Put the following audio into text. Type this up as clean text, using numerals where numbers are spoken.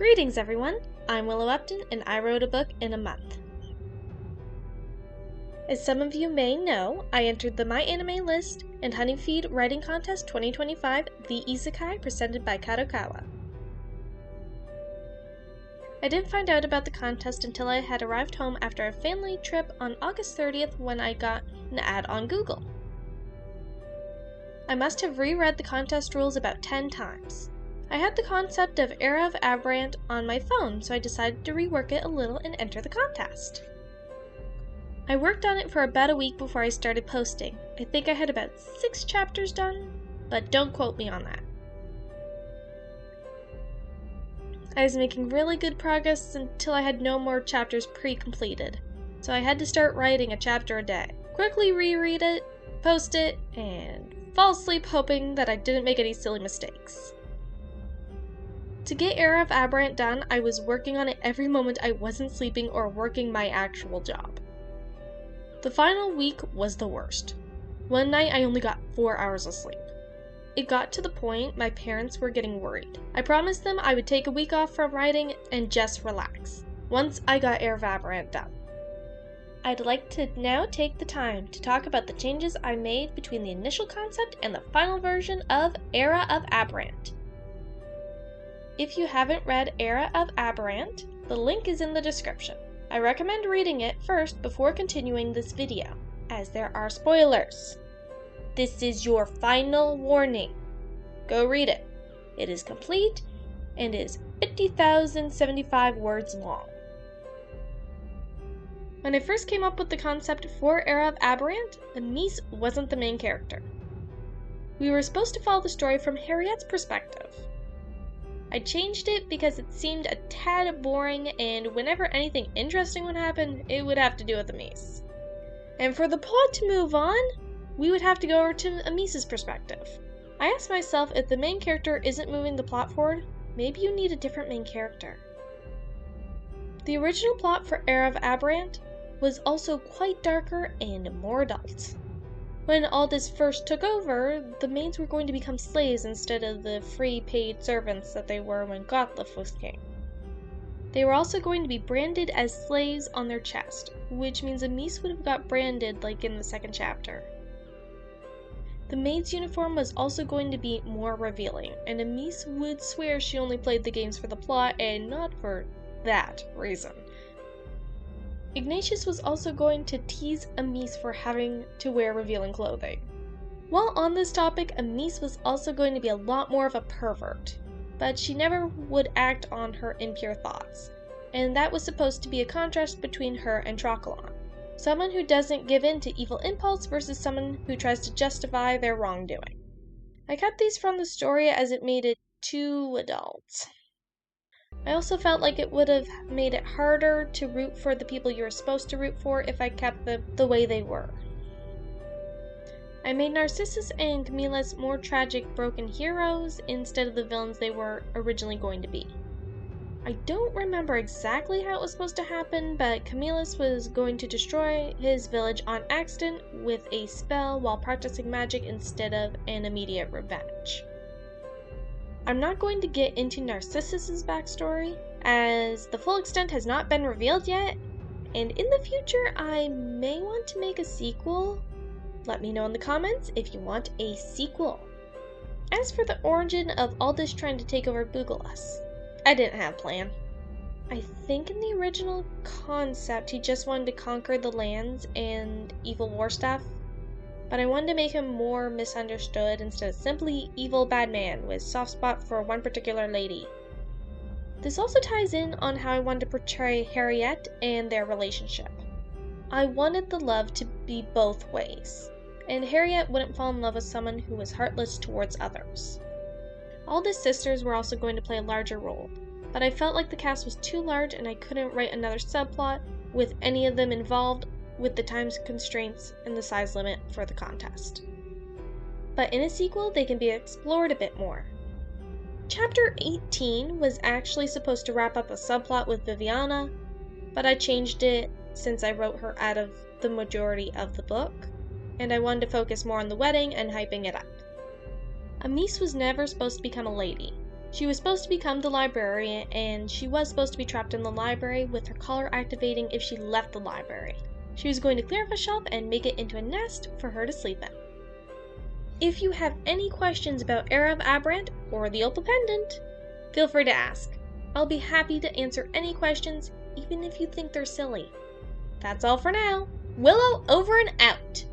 Greetings everyone, I'm Willow Upton and I wrote a book in a month. As some of you may know, I entered the My Anime List and Honeyfeed Writing Contest 2025, the Isekai presented by Kadokawa. I didn't find out about the contest until I had arrived home after a family trip on August 30th when I got an ad on Google. I must have reread the contest rules about 10 times. I had the concept of Era of Aberrant on my phone, so I decided to rework it a little and enter the contest. I worked on it for about a week before I started posting. I think I had about 6 chapters done, but don't quote me on that. I was making really good progress until I had no more chapters pre-completed, so I had to start writing a chapter a day. Quickly reread it, post it, and fall asleep hoping that I didn't make any silly mistakes. To get Era of Aberrant done, I was working on it every moment I wasn't sleeping or working my actual job. The final week was the worst. One night I only got 4 hours of sleep. It got to the point my parents were getting worried. I promised them I would take a week off from writing and just relax, once I got Era of Aberrant done. I'd like to now take the time to talk about the changes I made between the initial concept and the final version of Era of Aberrant. If you haven't read Era of Aberrant, the link is in the description. I recommend reading it first before continuing this video, as there are spoilers. This is your final warning. Go read it. It is complete and is 50,075 words long. When I first came up with the concept for Era of Aberrant, Amice wasn't the main character. We were supposed to follow the story from Harriette's perspective. I changed it because it seemed a tad boring, and whenever anything interesting would happen, it would have to do with Amice. And for the plot to move on, we would have to go over to Amice's perspective. I asked myself, if the main character isn't moving the plot forward, maybe you need a different main character. The original plot for Era of Aberrant was also quite darker and more adult. When Aldous first took over, the maids were going to become slaves instead of the free paid servants that they were when Gothlif was king. They were also going to be branded as slaves on their chest, which means Amice would have got branded like in the second chapter. The maid's uniform was also going to be more revealing, and Amice would swear she only played the games for the plot and not for that reason. Ignatius was also going to tease Amice for having to wear revealing clothing. While on this topic, Amice was also going to be a lot more of a pervert, but she never would act on her impure thoughts, and that was supposed to be a contrast between her and Trocolon, someone who doesn't give in to evil impulse versus someone who tries to justify their wrongdoing. I cut these from the story as it made it too adult. I also felt like it would have made it harder to root for the people you were supposed to root for if I kept them the way they were. I made Narcissus and Camillus more tragic, broken heroes instead of the villains they were originally going to be. I don't remember exactly how it was supposed to happen, but Camillus was going to destroy his village on accident with a spell while practicing magic instead of an immediate revenge. I'm not going to get into Narcissus' backstory, as the full extent has not been revealed yet, and in the future I may want to make a sequel. Let me know in the comments if you want a sequel. As for the origin of Aldous trying to take over Bugalas, I didn't have a plan. I think in the original concept he just wanted to conquer the lands and evil war stuff, but I wanted to make him more misunderstood instead of simply evil bad man with soft spot for one particular lady. This also ties in on how I wanted to portray Harriette and their relationship. I wanted the love to be both ways, and Harriette wouldn't fall in love with someone who was heartless towards others. Aldous' sisters were also going to play a larger role, but I felt like the cast was too large and I couldn't write another subplot with any of them involved with the time constraints and the size limit for the contest. But in a sequel, they can be explored a bit more. Chapter 18 was actually supposed to wrap up a subplot with Viviana, but I changed it since I wrote her out of the majority of the book, and I wanted to focus more on the wedding and hyping it up. Amice was never supposed to become a lady. She was supposed to become the librarian, and she was supposed to be trapped in the library with her collar activating if she left the library. She was going to clear off a shelf and make it into a nest for her to sleep in. If you have any questions about Era of Aberrant or the Opal Pendant, feel free to ask. I'll be happy to answer any questions, even if you think they're silly. That's all for now. Willow over and out!